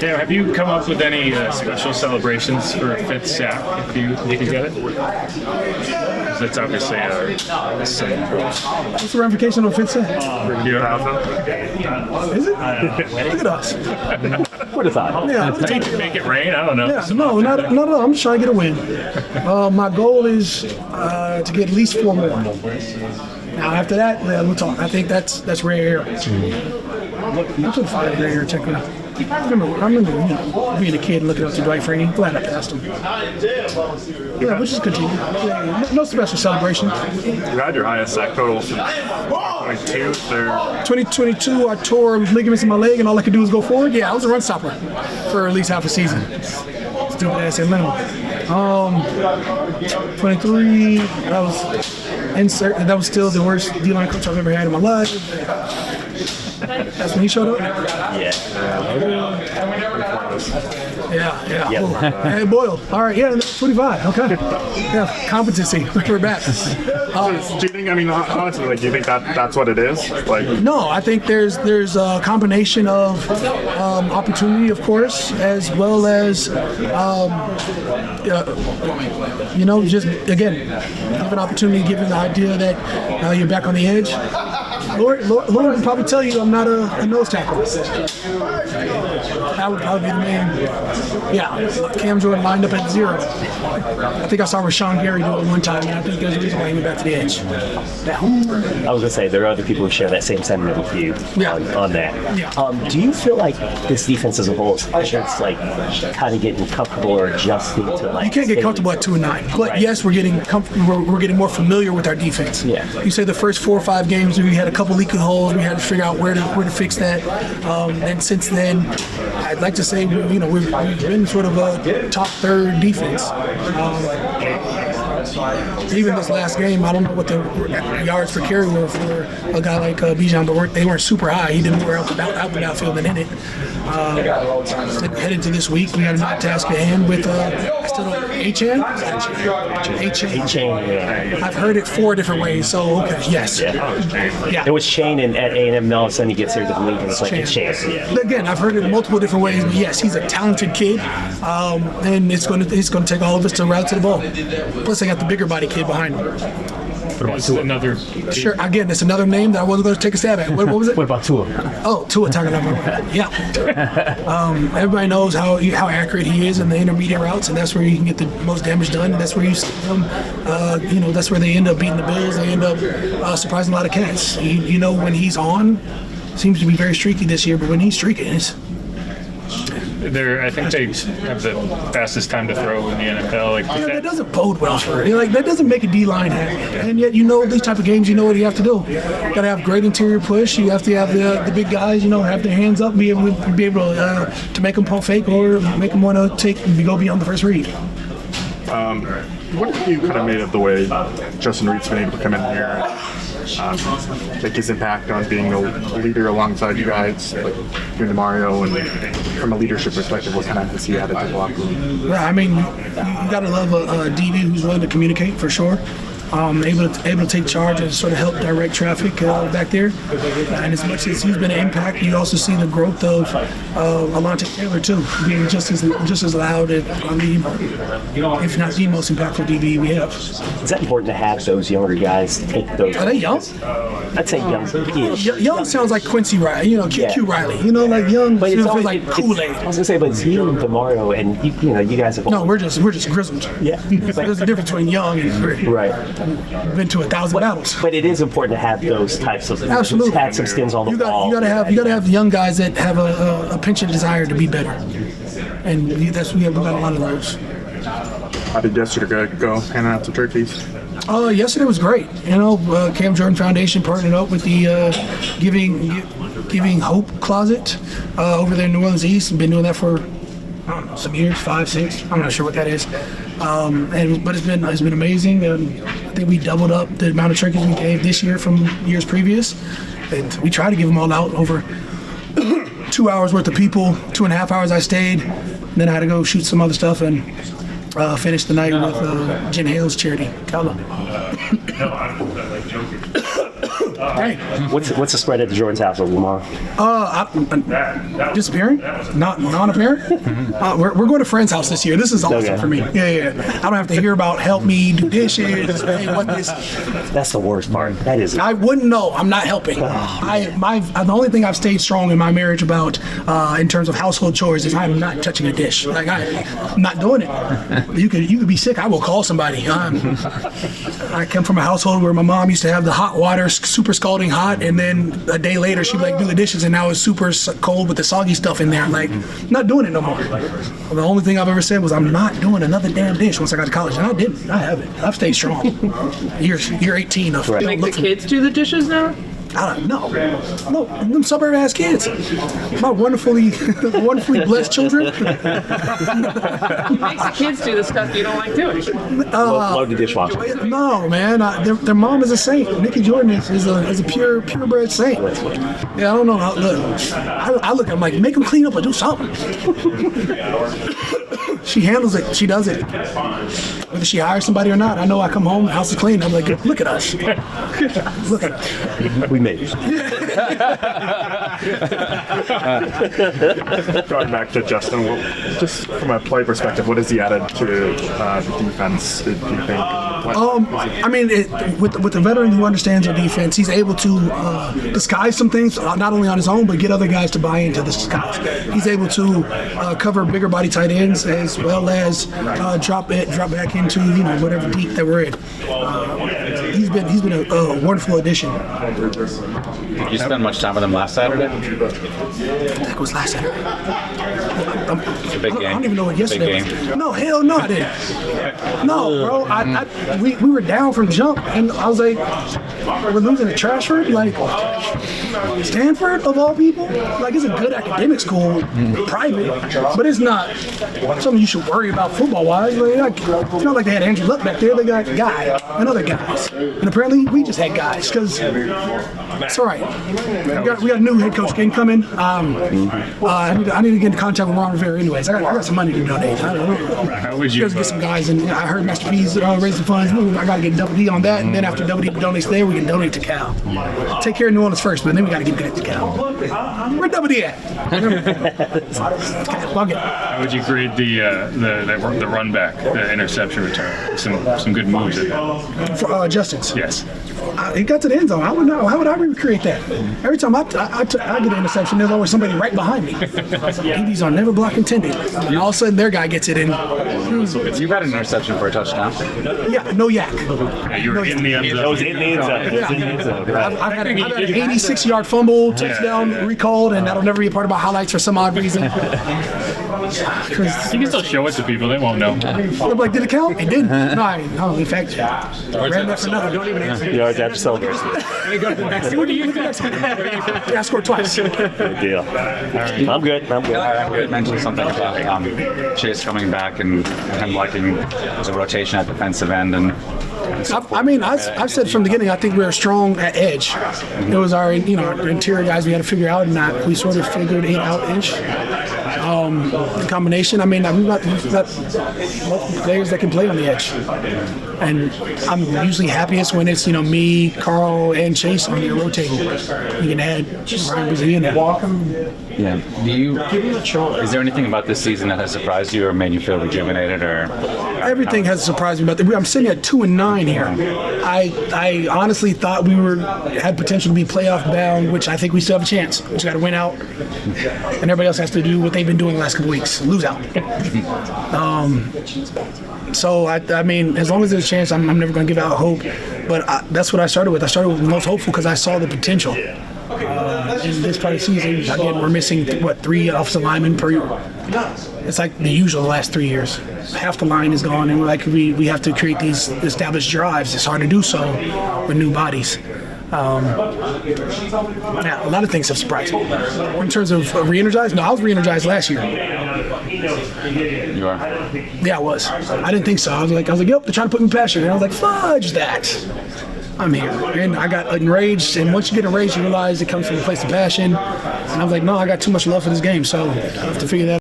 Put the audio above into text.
Yeah, have you come up with any special celebrations for a fifth sack if you get it? Because that's obviously a symbol. What's the ramification on fifth sack? Is it? Look at us. What a thought. Yeah, Make it rain? I don't know. yeah, no, not at all. I'm just trying to get a win. My goal is to get at least 4 more. Now after that, we'll talk. I think that's rare air. I'm trying to find rare air checker. I remember being a kid and looking up to Dwight Freeney. Glad I passed him. Yeah, we'll just continue. Yeah, no special celebration. You had your highest sack total since 2022, I tore ligaments in my leg and all I could do was go forward. Yeah, I was a run stopper for at least half a season. Stupid ass Atlanta. 23, that was still the worst D-line coach I've ever had in my life. That's when he showed up? Yeah. Yeah. Yeah. Oh. Hey, Boyle. All right, yeah, 25. Okay. Yeah, competency. We're back. Do you think? I mean, honestly, like, do you think that's what it is? Like, No, I think there's a combination of opportunity, of course, as well as just again, give an opportunity, given the idea that you're back on the edge. Lord would probably tell you I'm not a nose tackle. That would probably be the man. Yeah, Cam Jordan lined up at 0. I think I saw Rashawn Gary do it one time, and I think there's a reason why he went back to the edge. I was going to say, there are other people who share that same sentiment with you on that. Yeah. Do you feel like this defense as a whole is just like kind of getting comfortable or adjusting to like... You can't get comfortable at 2-9, but yes, we're getting comfortable. We're getting more familiar with our defense. Yeah. You say the first 4 or 5 games we had a couple leaking holes. We had to figure out where to fix that. And since then, I'd like to say we've been sort of a top third defense. Even this last game, I don't know what the yards per carry were for a guy like Bijan, but they weren't super high. He did more out the backfield than in it. Headed to this week, we got another task at hand with Achane. I've heard it 4 different ways, so okay, yes. Yeah. It was Shane at A&M, and all of a sudden he gets here to the league, and it's like it's Shane. Yeah. Again, I've heard it in multiple different ways, but yes, he's a talented kid, and it's going to take all of us to route to the ball. Plus, they got the bigger body kid behind him. Another. Sure. Again, it's another name that I wasn't going to take a stab at. What was it? What about Tua? Oh, Tua Tagovailoa. Yeah. Everybody knows how accurate he is in the intermediate routes, and that's where you can get the most damage done. And that's where you see them. That's where they end up beating the Bills. They end up surprising a lot of cats. When he's on, seems to be very streaky this year, but when he's streaking, it's. I think they have the fastest time to throw in the NFL. That doesn't bode well for it. That doesn't make a D-line happy. And yet, these type of games, you know what you have to do. You got to have great interior push. You have to have the big guys, have their hands up, be able to make them pump fake or make them want to go beyond the first read. what have you kind of made of the way Justin Reed's been able to come in here and make his impact on being a leader alongside you guys, like you and Mario, and from a leadership perspective, what kind of has he added to the locker room? Yeah, I mean, you got to love a DB who's willing to communicate for sure. Able to take charge and sort of help direct traffic back there. And as much as he's been an impact, you also see the growth of Alontae Taylor too, being just as loud and if not the most impactful DB we have. Is that important to have those younger guys take those? Are they young? I'd say young. Young sounds like Quincy Riley, Q Riley. Like young but it's feels like Kool-Aid. I was gonna say, but it's you and DeMario, and you guys have. No, we're just grizzled. Yeah. There's a difference between young and right. Been to 1,000 battles. But it is important to have those types of absolutely had some skins on the wall. You got to have young guys that have a penchant desire to be better, and we've got a lot of those. How did yesterday go? Handing out some turkeys. Yesterday was great. Cam Jordan Foundation partnered up with the Giving Hope Closet over there in New Orleans East. Been doing that for some years, 5, 6. I'm not sure what that is. But it's been amazing. I think we doubled up the amount of turkeys we gave this year from years previous, and we try to give them all out over 2 hours worth of people. 2.5 hours I stayed, and then I had to go shoot some other stuff and finish the night with Jen Hale's charity. Dang. What's the spread at the Jordan's house over tomorrow? Disappearing? Not non-apparent? We're going to a friend's house this year. This is awesome Okay. for me. Yeah. I don't have to hear about help me do dishes. Hey, what this? That's the worst part. That is. I wouldn't know. I'm not helping. The only thing I've stayed strong in my marriage about in terms of household chores is I'm not touching a dish. Like I'm not doing it. You could be sick. I will call somebody. I come from a household where my mom used to have the hot water super scalding hot, and then a day later she'd be like do the dishes, and now it's super cold with the soggy stuff in there. Like, not doing it no more. The only thing I've ever said was I'm not doing another damn dish once I got to college, and I didn't. I haven't. I've stayed strong. Year 18 of Right. Make the kids do the dishes now? I don't know. No, them suburb ass kids. My wonderfully blessed children. Makes the kids do the stuff you don't like doing. Load the dishwasher. No, man. Their mom is a saint. Nikki Jordan is a purebred saint. Yeah, I don't know. Look, I look at them like, make them clean up or do something. She handles it. She does it. Whether she hires somebody or not, I know I come home, the house is clean. I'm like, look at us. Look at us. We made it. Going back to Justin, just from a play perspective, what has he added to the defense? Do you think? I mean, with the veteran who understands the defense, he's able to disguise some things, not only on his own, but get other guys to buy into the disguise. He's able to cover bigger body tight ends as well as drop back into whatever deep that we're in. He's been a wonderful addition. Did you spend much time with him last Saturday? That was last Saturday. It's a big game. I don't even know what yesterday Big was. game. No, hell no, I didn't. No, bro. We were down from jump, and I was like, we're losing to Trashford? Like, Stanford, of all people? Like, it's a good academic school, private, but it's not something you should worry about football-wise. Like, it's not like they had Andrew Luck back there. They got Guy and other guys. And apparently, we just had guys, because it's all right. We got a new head coach coming. I need to get in contact with Ron Rivera anyways. I got some money to donate. I don't know. How would You you? guys get some guys, and I heard Master P's raising funds. I got to get Double D on that, and then after Double D donates there, we can donate to Cal. Take care of New Orleans first, but then we got to get it to Cal. Where Double D at? Fuck it. How would you grade the run back, the interception return? Some good moves in that. For Justin's. Yes. He got to the end zone. How would I recreate that? Every time I get an interception, there's always somebody right behind me. DBs are never block intended. And all of a sudden, their guy gets it in. You've had an interception for a touchdown. Yeah, no yak. Yeah, you were in the end That was zone. in the end zone. It was in the end zone. Right. I've had an 86-yard fumble, touchdown recalled, and that'll never be a part of my highlights for some odd reason. You can still show it to people; they won't know. I'm like, did it count? It didn't. No, in fact, ran that for nothing. Don't even answer. Yards after celebration. What do you think? Yeah, I scored twice. Good deal. I'm good. You mentioned something about Chase coming back and him liking the rotation at defensive end, and I've said from the beginning, I think we were strong at edge. It was our interior guys we had to figure out, and we sort of figured it out-ish. The combination, we've got multiple players that can play on the edge. And I'm usually happiest when it's, me, Carl, and Chase on there rotating. You can add Ryan Brazil in there. yeah. Is there anything about this season that has surprised you or made you feel rejuvenated, or? Everything has surprised me about that. I'm sitting at 2-9 here. I honestly thought we had potential to be playoff bound, which I think we still have a chance. We just got to win out, and everybody else has to do what they've been doing the last couple weeks, lose out. So as long as there's a chance, I'm never going to give out hope. But that's what I started with. I started with the most hopeful because I saw the potential. In this part of the season, again, we're missing 3 offensive linemen per year. It's like the usual the last 3 years. Half the line is gone, and we have to create these established drives. It's hard to do so with new bodies. A lot of things have surprised me. In terms of re-energized, no, I was re-energized last year. You are? Yeah, I was. I didn't think so. I was like, yep, they're trying to put me past you. And I was like, fudge that. I'm here. And I got enraged, and once you get enraged, you realize it comes from a place of passion. And I was like, no, I got too much love for this game, so I have to figure that out.